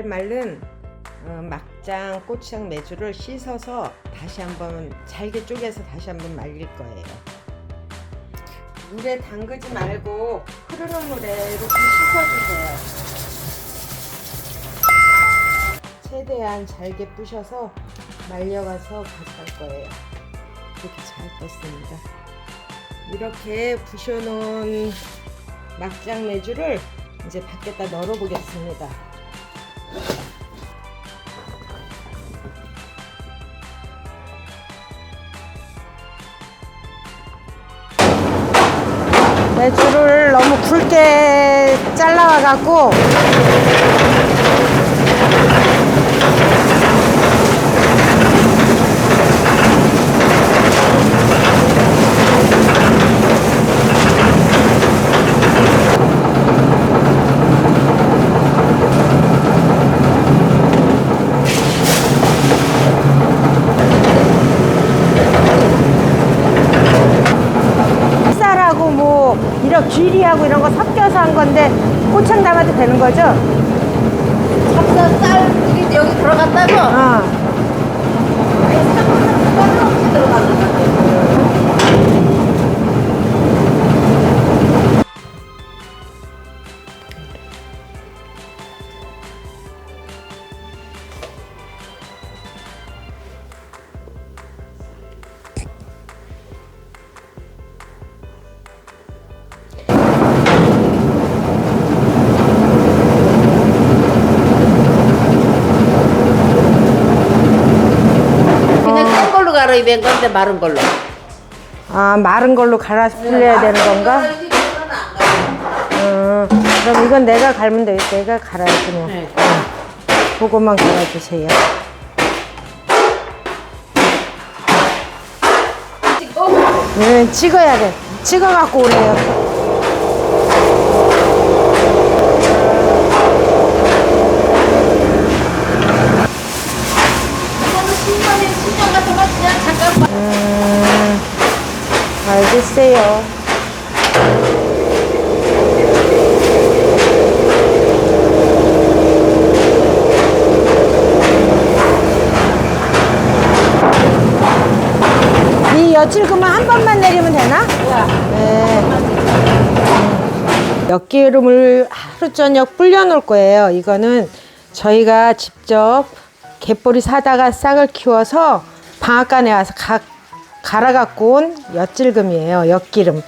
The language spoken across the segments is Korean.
잘 말른 막장 고추장 메주를 씻어서 다시 한번 잘게 쪼개서 다시 한번 말릴 거예요. 물에 담그지 말고 흐르는 물에 이렇게 씻어주세요. 최대한 잘게 부셔서 말려가서 가져갈 거예요. 이렇게 잘 떴습니다. 이렇게 부셔놓은 막장 메주를 이제 밖에다 널어 보겠습니다. 메주를 너무 굵게 잘라와 갖고 이런 귀리하고 이런 거 섞여서 한 건데 고창 담아도 되는 거죠? 찹쌀이 여기 들어갔다고? 들어가는 갈아 입은 건데 마른 걸로. 아, 마른 걸로 갈아 불려야 되는 건가? 그럼 이건 내가 갈면 되겠다. 내가 갈아야지 뭐. 네. 그거만 갈아주세요. 네, 찍어야 돼. 찍어갖고 오래요. 알겠어요. 이 엿질금은 한 번만 내리면 되나? 네. 엿기름을 하루 저녁 불려 놓을 거예요. 이거는 저희가 직접 갯벌이 사다가 싹을 키워서 방앗간에 와서 갈아 갖고 온 엿질금이에요. 엿기름.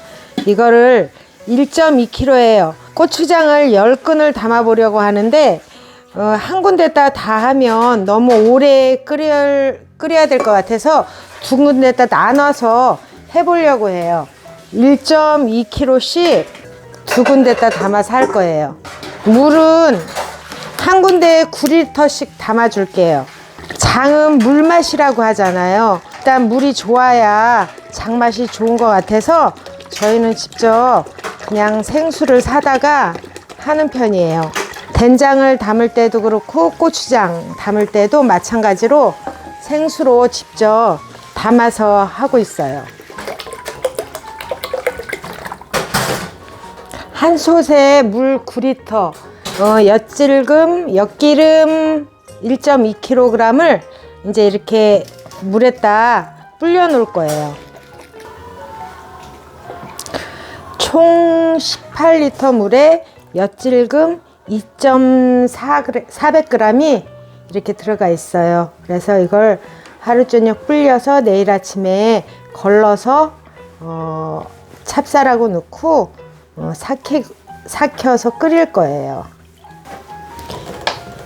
이거를 1.2kg예요. 고추장을 10근을 담아 보려고 하는데 한 군데다 다 하면 너무 오래 끓여야 될 것 같아서 두 군데다 나눠서 해보려고 해요. 1.2kg씩 두 군데다 담아서 할 거예요. 물은 한 군데에 9리터씩 담아 줄게요. 장은 물맛이라고 하잖아요. 일단 물이 좋아야 장맛이 좋은 것 같아서 저희는 직접 그냥 생수를 사다가 하는 편이에요. 된장을 담을 때도 그렇고 고추장 담을 때도 마찬가지로 생수로 직접 담아서 하고 있어요. 한 솥에 물 9리터, 엿질금, 엿기름 1.2kg을 이제 이렇게 물에다 불려 놓을 거예요. 총 18리터 물에 엿질금 2.400g이 이렇게 들어가 있어요. 그래서 이걸 하루 저녁 불려서 내일 아침에 걸러서 찹쌀하고 넣고 삭혀서 끓일 거예요.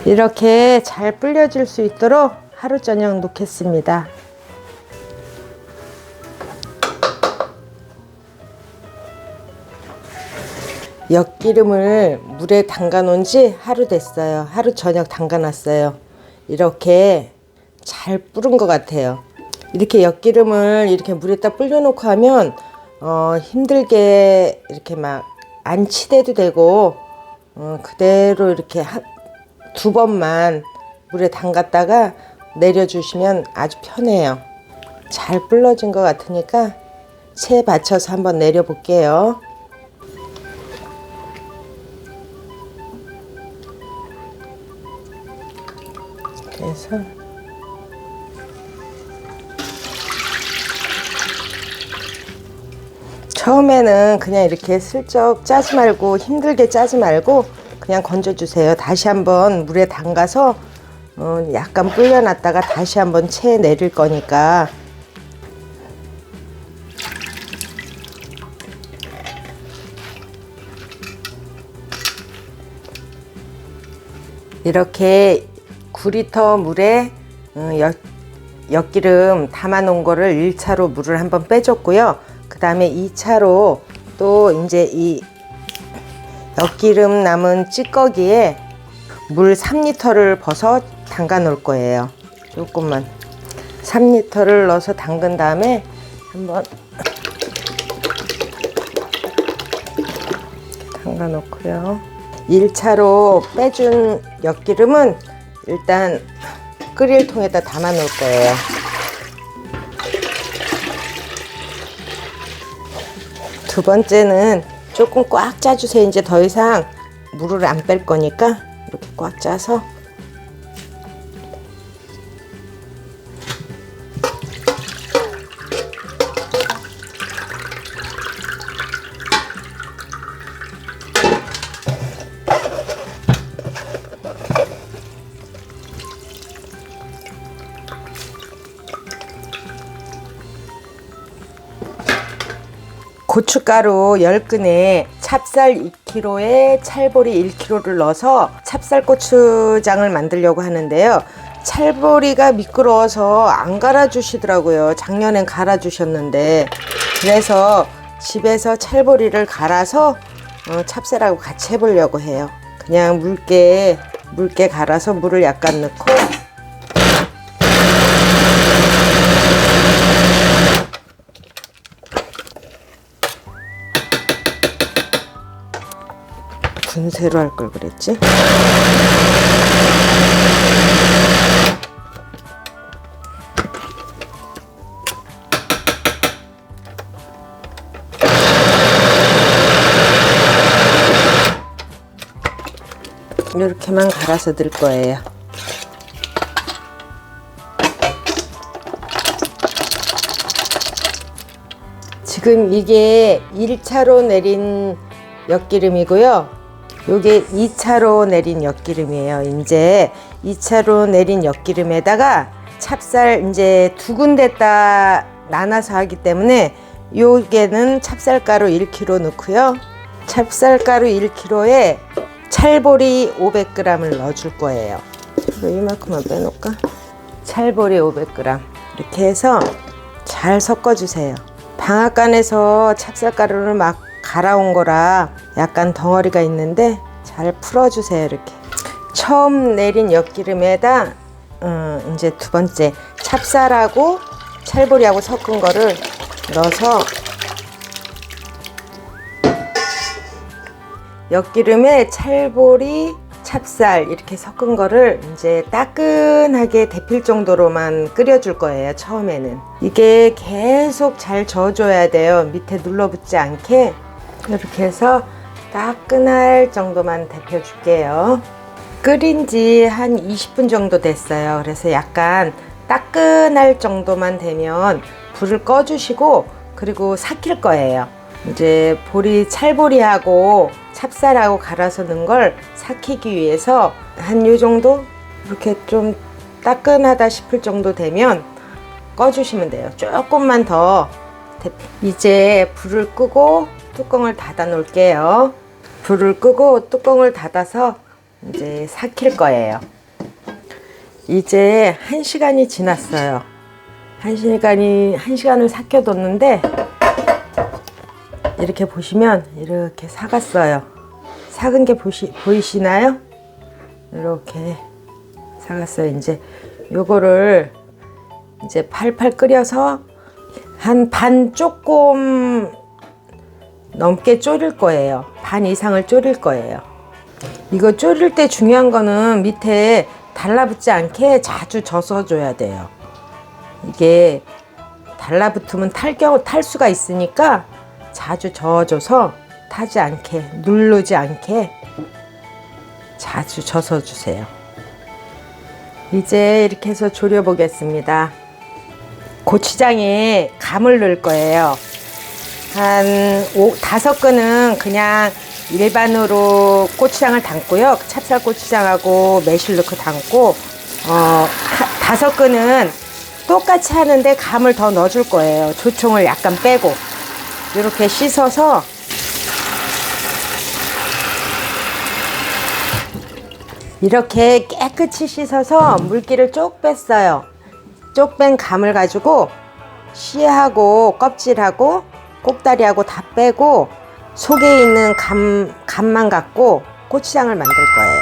이렇게 잘 불려질 수 있도록 하루 저녁 놓겠습니다. 엿기름을 물에 담가 놓은 지 하루 됐어요. 하루 저녁 담가 놨어요. 이렇게 잘 불은 것 같아요. 이렇게 엿기름을 이렇게 물에다 불려 놓고 하면 힘들게 이렇게 막 안 치대도 되고 그대로 이렇게 두 번만 물에 담갔다가 내려주시면 아주 편해요. 잘 불러진 것 같으니까 채 받쳐서 한번 내려 볼게요. 해서 처음에는 그냥 이렇게 슬쩍 짜지 말고 힘들게 짜지 말고 그냥 건져주세요. 다시 한번 물에 담가서 약간 불려놨다가 다시 한번 채 내릴 거니까. 이렇게 9리터 물에 엿기름 담아 놓은 거를 1차로 물을 한번 빼줬고요. 그 다음에 2차로 또 이제 이 엿기름 남은 찌꺼기에 물 3리터를 벗어 담가 놓을 거예요. 조금만 3리터를 넣어서 담근 다음에 한번 담가 놓고요. 1차로 빼준 엿기름은 일단 끓일 통에다 담아 놓을 거예요. 두 번째는 조금 꽉 짜주세요. 이제 더 이상 물을 안 뺄 거니까 이렇게 꽉 짜서 고춧가루 10근에 찹쌀 2kg에 찰보리 1kg를 넣어서 찹쌀 고추장을 만들려고 하는데요. 찰보리가 미끄러워서 안 갈아주시더라고요. 작년엔 갈아주셨는데, 그래서 집에서 찰보리를 갈아서 찹쌀하고 같이 해보려고 해요. 그냥 묽게 갈아서 물을 약간 넣고 분쇄로 할 걸 그랬지? 이렇게만 갈아서 넣을 거예요. 지금 이게 1차로 내린 엿기름이고요. 요게 2차로 내린 엿기름이에요. 이제 2차로 내린 엿기름에다가 찹쌀 이제 두 군데다 나눠서 하기 때문에 요게는 찹쌀가루 1kg 넣고요. 찹쌀가루 1kg에 찰보리 500g을 넣어줄 거예요. 이만큼만 빼놓을까? 찰보리 500g 이렇게 해서 잘 섞어주세요. 방앗간에서 찹쌀가루를 막 갈아온 거라 약간 덩어리가 있는데 잘 풀어주세요. 이렇게 처음 내린 엿기름에다 이제 두 번째 찹쌀하고 찰보리하고 섞은 거를 넣어서 엿기름에 찰보리, 찹쌀 이렇게 섞은 거를 이제 따끈하게 데필 정도로만 끓여줄 거예요. 처음에는 이게 계속 잘 저어줘야 돼요. 밑에 눌러붙지 않게. 이렇게 해서 따끈할 정도만 데펴줄게요. 끓인 지 한 20분 정도 됐어요. 그래서 약간 따끈할 정도만 되면 불을 꺼주시고 그리고 삭힐 거예요. 이제 찰보리하고 찹쌀하고 갈아서 넣은 걸 삭히기 위해서 한 요 정도 이렇게 좀 따끈하다 싶을 정도 되면 꺼주시면 돼요. 조금만 더. 이제 불을 끄고 뚜껑을 닫아 놓을게요. 불을 끄고 뚜껑을 닫아서 이제 삭힐 거예요. 이제 1시간이 지났어요. 1시간을 삭혀뒀는데 이렇게 보시면 이렇게 삭았어요. 삭은 게 보이시나요? 이렇게 삭았어요. 이제 요거를 이제 팔팔 끓여서 한 반 조금 넘게 졸일 거예요. 반 이상을 졸일 거예요. 이거 졸일 때 중요한 거는 밑에 달라붙지 않게 자주 젖어줘야 돼요. 이게 달라붙으면 탈 수가 있으니까 자주 저어줘서 타지 않게, 누르지 않게 자주 젖어주세요. 이제 이렇게 해서 졸여 보겠습니다. 고추장에 감을 넣을 거예요. 한 5-6근은 그냥 일반으로 고추장을 담고요. 찹쌀 고추장하고 매실 넣고 담고 5근은 똑같이 하는데 감을 더 넣어줄 거예요. 조청을 약간 빼고 이렇게 씻어서 이렇게 깨끗이 씻어서 물기를 쪽 뺐어요. 쪽 뺀 감을 가지고 씨하고 껍질하고 꼭다리하고 다 빼고 속에 있는 감만 갖고 고추장을 만들 거예요.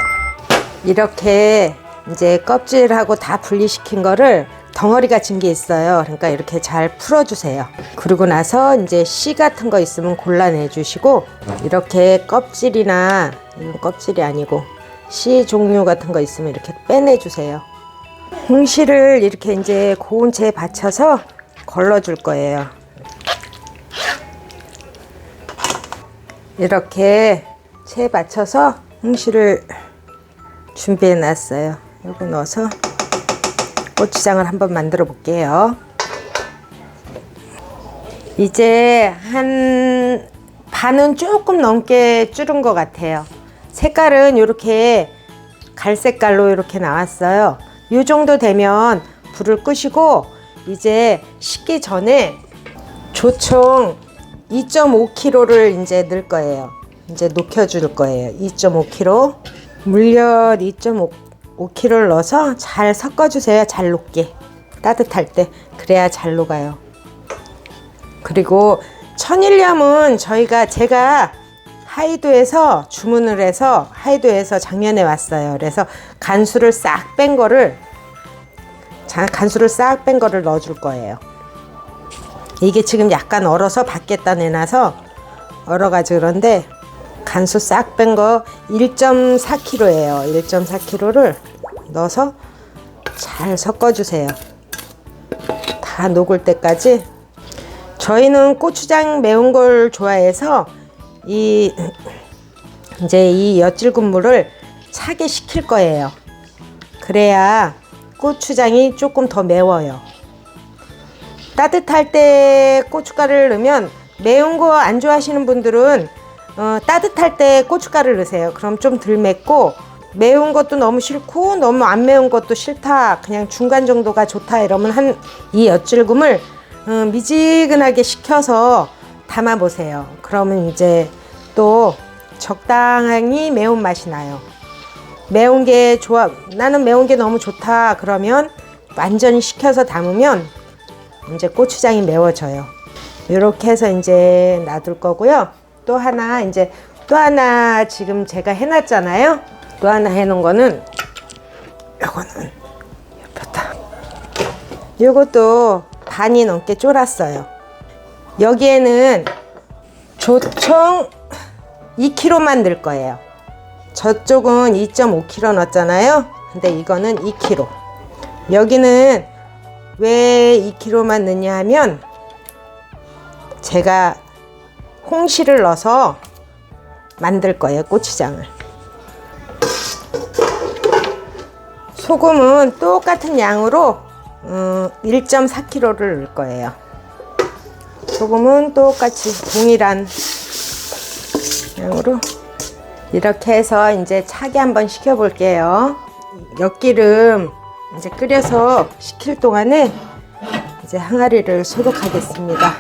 이렇게 이제 껍질하고 다 분리시킨 거를 덩어리가 진 게 있어요. 그러니까 이렇게 잘 풀어주세요. 그리고 나서 이제 씨 같은 거 있으면 골라내 주시고 이렇게 껍질이나 이건 껍질이 아니고 씨 종류 같은 거 있으면 이렇게 빼내 주세요. 홍시를 이렇게 이제 고운 채에 받쳐서 걸러 줄 거예요. 이렇게 채에 받쳐서 홍시를 준비해 놨어요. 이거 넣어서 고추장을 한번 만들어 볼게요. 이제 한 반은 조금 넘게 줄은 것 같아요. 색깔은 이렇게 갈색깔로 이렇게 나왔어요. 이 정도 되면 불을 끄시고 이제 식기 전에 조청 2.5kg를 이제 넣을 거예요. 이제 녹여줄 거예요. 2.5kg. 물엿 2.5kg를 넣어서 잘 섞어주세요. 잘 녹게. 따뜻할 때. 그래야 잘 녹아요. 그리고 천일염은 제가 하이도에서 주문을 해서 하이도에서 작년에 왔어요. 그래서 간수를 싹 뺀 거를 넣어줄 거예요. 이게 지금 약간 얼어서 밖에다 내놔서 얼어가지고 그런데 간수 싹 뺀 거 1.4kg예요. 1.4kg를 넣어서 잘 섞어주세요. 다 녹을 때까지. 저희는 고추장 매운 걸 좋아해서 이제 이 엿질국물을 차게 식힐 거예요. 그래야 고추장이 조금 더 매워요. 따뜻할 때 고춧가루를 넣으면 매운 거 안 좋아하시는 분들은 따뜻할 때 고춧가루를 넣으세요. 그럼 좀 덜 맵고 매운 것도 너무 싫고 너무 안 매운 것도 싫다. 그냥 중간 정도가 좋다. 이러면 이 엿질금을 미지근하게 식혀서 담아 보세요. 그러면 이제 또 적당히 매운맛이 나요. 매운 게 좋아. 나는 매운 게 너무 좋다. 그러면 완전히 식혀서 담으면 이제 고추장이 매워져요. 이렇게 해서 이제 놔둘 거고요. 또 하나 지금 제가 해놨잖아요. 또 하나 해놓은 거는 요거는 옆에다. 요것도 반이 넘게 쫄았어요. 여기에는 조청 2kg만 넣을 거예요. 저쪽은 2.5kg 넣었잖아요. 근데 이거는 2kg. 여기는 왜 2kg만 넣냐 하면 제가 홍시를 넣어서 만들 거예요. 고추장을. 소금은 똑같은 양으로 1.4kg를 넣을 거예요. 소금은 똑같이 동일한 양으로 이렇게 해서 이제 차게 한번 식혀 볼게요. 엿기름 이제 끓여서 식힐 동안에 이제 항아리를 소독하겠습니다.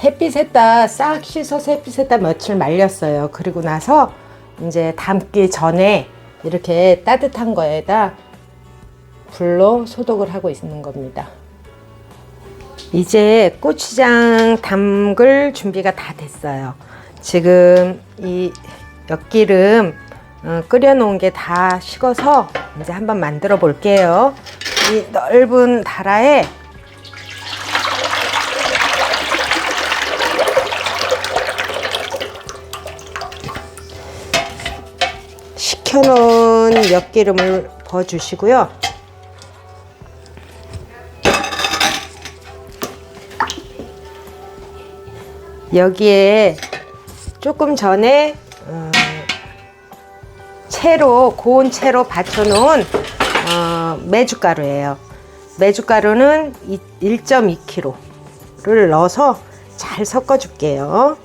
햇빛에다 싹 씻어서 햇빛에다 며칠 말렸어요. 그리고 나서 이제 담기 전에 이렇게 따뜻한 거에다 불로 소독을 하고 있는 겁니다. 이제 고추장 담글 준비가 다 됐어요. 지금 이 엿기름 끓여 놓은 게 다 식어서 이제 한번 만들어 볼게요. 이 넓은 다라에 식혀놓은 엿기름을 부어주시고요. 여기에 조금 전에 고운 채로 받쳐놓은 메주가루예요. 메주가루는 1.2kg를 넣어서 잘 섞어 줄게요.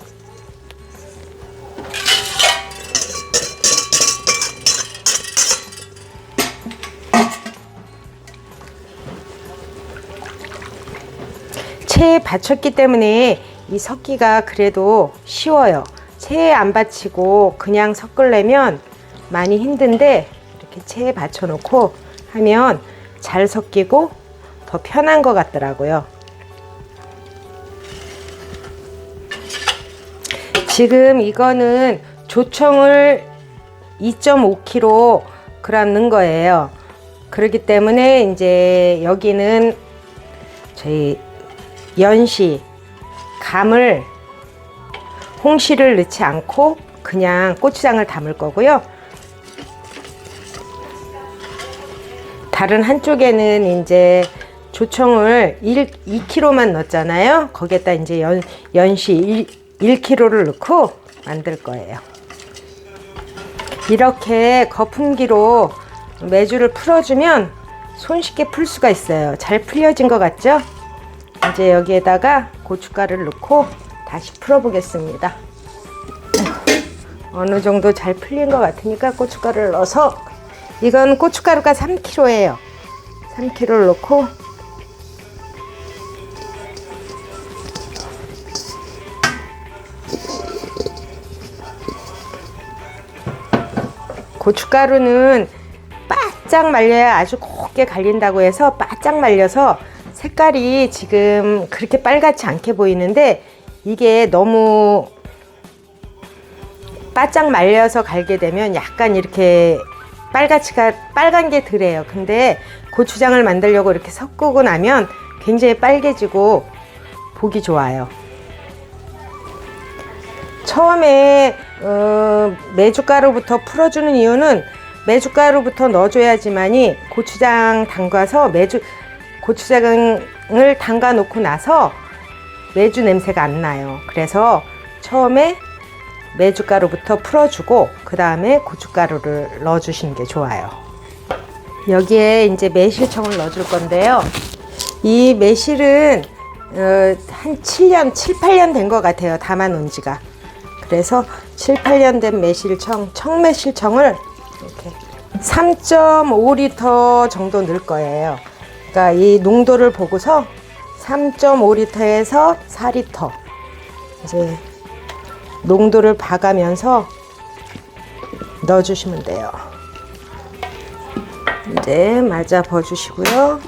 체에 받쳤기 때문에 이 섞기가 그래도 쉬워요. 체에 안 받치고 그냥 섞으려면 많이 힘든데 이렇게 체에 받쳐 놓고 하면 잘 섞이고 더 편한 것 같더라고요. 지금 이거는 조청을 2.5kg 넣은 거예요. 그렇기 때문에 이제 여기는 저희 연시, 감을, 홍시를 넣지 않고 그냥 고추장을 담을 거고요. 다른 한쪽에는 이제 조청을 2kg만 넣었잖아요. 거기에다 이제 연시 1kg를 넣고 만들 거예요. 이렇게 거품기로 메주를 풀어주면 손쉽게 풀 수가 있어요. 잘 풀려진 것 같죠? 이제 여기에다가 고춧가루를 넣고 다시 풀어 보겠습니다. 어느 정도 잘 풀린 것 같으니까 고춧가루를 넣어서, 이건 고춧가루가 3kg예요. 3kg를 넣고 고춧가루는 바짝 말려야 아주 곱게 갈린다고 해서 바짝 말려서 색깔이 지금 그렇게 빨갛지 않게 보이는데, 이게 너무 바짝 말려서 갈게 되면 약간 이렇게 빨간 게 덜해요. 근데 고추장을 만들려고 이렇게 섞고 나면 굉장히 빨개지고 보기 좋아요. 처음에 메주가루부터 풀어주는 이유는 메주가루부터 넣어줘야지만이 고추장 담가서 고추장을 담가 놓고 나서 메주 냄새가 안 나요. 그래서 처음에 메주가루부터 풀어주고 그 다음에 고춧가루를 넣어주시는 게 좋아요. 여기에 이제 매실청을 넣어줄 건데요. 이 매실은 한 7, 8년 된 것 같아요. 담아 놓은 지가. 그래서 7, 8년 된 매실청, 청매실청을 이렇게 3.5L 정도 넣을 거예요. 그러니까 이 농도를 보고서 3.5L에서 4L 이제 농도를 봐가면서 넣어주시면 돼요. 이제 맞아 버주시고요.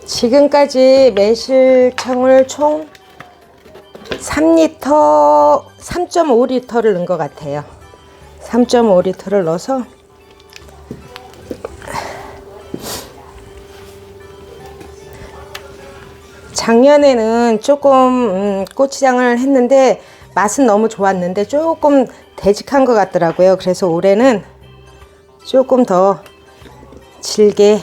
지금까지 매실청을 총 3.5L를 넣은 것 같아요. 3.5L를 넣어서 작년에는 조금 고추장을 했는데 맛은 너무 좋았는데 조금 되직한 것 같더라고요. 그래서 올해는 조금 더 질게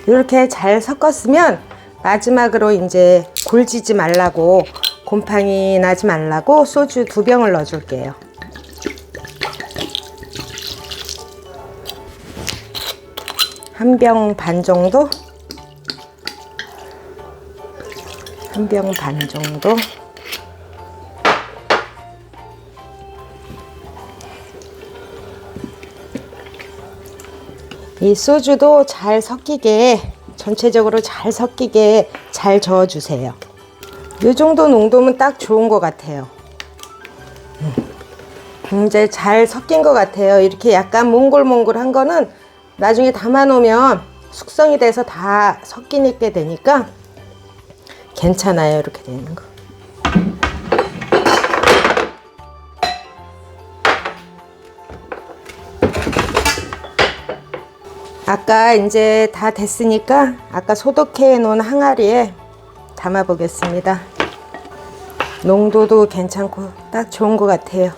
이렇게 잘 섞었으면 마지막으로 이제 골지지 말라고, 곰팡이 나지 말라고 소주 2병을 넣어 줄게요. 한 병 반 정도? 한 병 반 정도? 이 소주도 잘 섞이게, 전체적으로 잘 섞이게 잘 저어주세요. 이 정도 농도면 딱 좋은 것 같아요. 이제 잘 섞인 것 같아요. 이렇게 약간 몽골몽골한 거는 나중에 담아 놓으면 숙성이 돼서 다 섞이게 되니까 괜찮아요. 이렇게 되는 거. 아까 이제 다 됐으니까 아까 소독해 놓은 항아리에 담아 보겠습니다. 농도도 괜찮고 딱 좋은 것 같아요.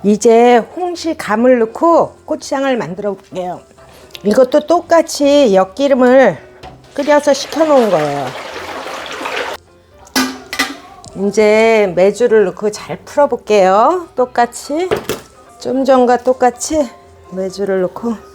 이제 홍시감을 넣고 고추장을 만들어 볼게요. 이것도 똑같이 엿기름을 끓여서 식혀 놓은 거예요. 이제 메주를 넣고 잘 풀어 볼게요. 똑같이 좀 전과 똑같이 메주를 넣고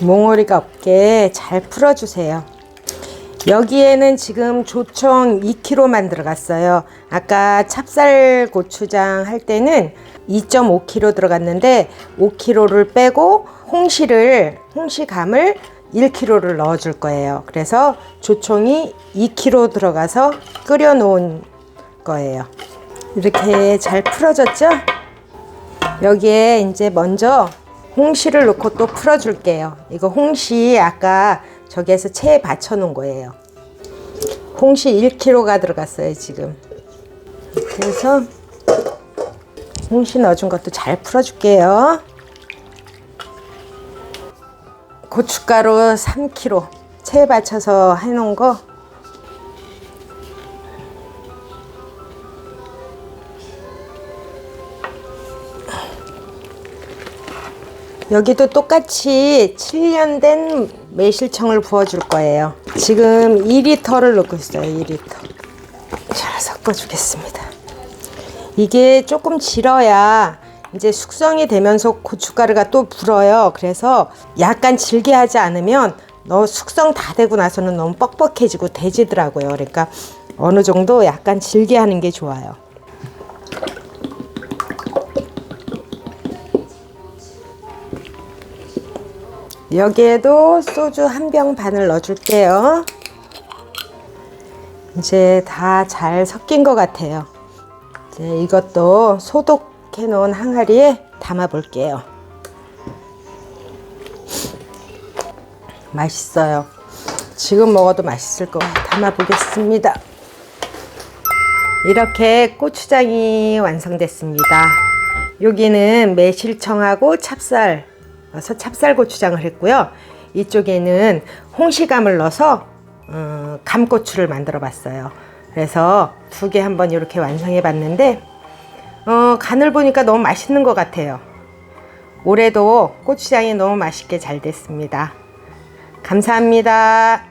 몽오리가 없게 잘 풀어주세요. 여기에는 지금 조청 2kg만 들어갔어요. 아까 찹쌀 고추장 할 때는 2.5kg 들어갔는데 5kg를 빼고 홍시감을 1kg를 넣어 줄 거예요. 그래서 조청이 2kg 들어가서 끓여 놓은 거예요. 이렇게 잘 풀어졌죠? 여기에 이제 먼저 홍시를 넣고 또 풀어 줄게요. 이거 홍시 아까 저기에서 체에 받쳐 놓은 거예요. 홍시 1kg가 들어갔어요 지금. 그래서 홍시 넣어준 것도 잘 풀어 줄게요. 고춧가루 3kg 체에 받쳐서 해 놓은 거 여기도 똑같이 7년 된 매실청을 부어줄 거예요. 지금 2리터를 넣고 있어요. 2리터. 잘 섞어주겠습니다. 이게 조금 질어야 이제 숙성이 되면서 고춧가루가 또 불어요. 그래서 약간 질게 하지 않으면 숙성 다 되고 나서는 너무 뻑뻑해지고 돼지더라고요. 그러니까 어느 정도 약간 질게 하는 게 좋아요. 여기에도 소주 1병 반을 넣어줄게요. 이제 다 잘 섞인 것 같아요. 이제 이것도 소독해 놓은 항아리에 담아 볼게요. 맛있어요. 지금 먹어도 맛있을 것 같아요. 담아 보겠습니다. 이렇게 고추장이 완성됐습니다. 여기는 매실청하고 찹쌀 넣어서 찹쌀 고추장을 했고요. 이쪽에는 홍시감을 넣어서 감고추를 만들어 봤어요. 그래서 두 개 한번 이렇게 완성해 봤는데 간을 보니까 너무 맛있는 것 같아요. 올해도 고추장이 너무 맛있게 잘 됐습니다. 감사합니다.